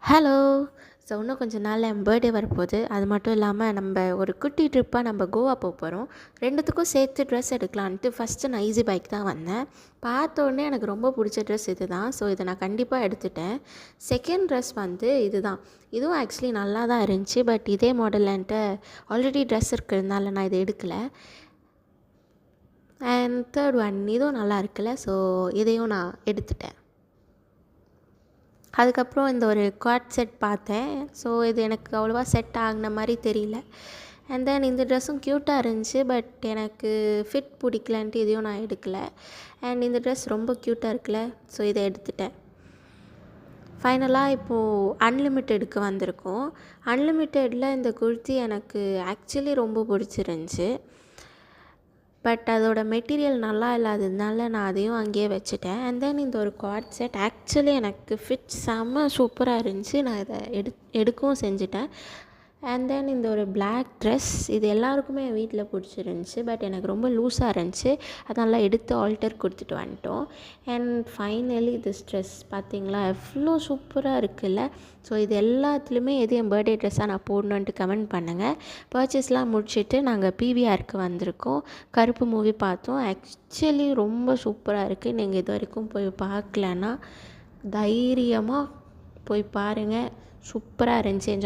Hello! So இன்னும் கொஞ்ச நாள்ல என் பர்த்டே வரப்போகுது. அது மட்டும் இல்லாமல் நம்ம ஒரு குட்டி ட்ரிப்பாக நம்ம கோவா போகிறோம். 2த்துக்கும் சேர்த்து ட்ரெஸ் எடுக்கலான்ட்டு ஃபஸ்ட்டு நான் ஈஸி பைக் தான் வந்தேன். பார்த்தோன்னே எனக்கு ரொம்ப பிடிச்ச ட்ரெஸ் இது தான். ஸோ இதை நான் கண்டிப்பாக எடுத்துட்டேன். செகண்ட் ட்ரெஸ் வந்து இது தான். இதுவும் ஆக்சுவலி நல்லா தான் இருந்துச்சு. பட் இதே மாடல் என்கிட்ட ஆல்ரெடி ட்ரெஸ் இருக்கிறதுனால நான் இதை எடுக்கலை. அண்ட் தேர்ட் ஒன் இதுவும் நல்லா இருக்குல்ல. ஸோ இதையும் நான் எடுத்துட்டேன். அதுக்கப்புறம் இந்த ஒரு குவாட் செட் பார்த்தேன். ஸோ இது எனக்கு அவ்வளோவா செட் ஆகின மாதிரி தெரியல. அண்ட் தென் இந்த ட்ரெஸ்ஸும் க்யூட்டாக இருந்துச்சு. பட் எனக்கு ஃபிட் பிடிக்கலன்ட்டு இதையும் நான் எடுக்கலை. அண்ட் இந்த ட்ரெஸ் ரொம்ப க்யூட்டாக இருக்குல்ல. ஸோ இதை எடுத்துட்டேன். ஃபைனலாக இப்போது அன்லிமிட்டெடுக்கு வந்திருக்கோம். அன்லிமிட்டெடில் இந்த குர்த்தி எனக்கு ஆக்சுவலி ரொம்ப பிடிச்சிருந்துச்சி. பட் அதோட மெட்டீரியல் நல்லா இல்லாததுனால நான் அதையும் அங்கேயே வச்சுட்டேன். அண்ட் தென் இந்த ஒரு குவாட் செட் ஆக்சுவலி எனக்கு ஃபிட் செம்ம சூப்பராக இருந்துச்சு. நான் இதை எடுக்கவும் செஞ்சுட்டேன். அண்ட் தென் இந்த ஒரு பிளாக் ட்ரெஸ் இது எல்லாருக்குமே என் வீட்டில் பிடிச்சிருந்துச்சி. பட் எனக்கு ரொம்ப லூஸாக இருந்துச்சு. அதனால் எடுத்து ஆல்டர் கொடுத்துட்டு வந்துட்டோம். அண்ட் ஃபைனலி திஸ் ட்ரெஸ் பார்த்திங்களா எவ்வளோ சூப்பராக இருக்குல்ல. ஸோ இது எல்லாத்துலேயுமே எது என் பர்த்டே ட்ரெஸ்ஸாக நான் போடணுன்ட்டு கமெண்ட் பண்ணுங்கள். பர்ச்சேஸ்லாம் முடிச்சுட்டு நாங்கள் பிவிஆருக்கு வந்திருக்கோம். கருப்பு மூவி பார்த்தோம். ஆக்சுவலி ரொம்ப சூப்பராக இருக்குது. நீங்கள் இது வரைக்கும் போய் பார்க்கலன்னா தைரியமாக போய் பாருங்கள். சூப்பராக இருந்துச்சு. என்ஜாய்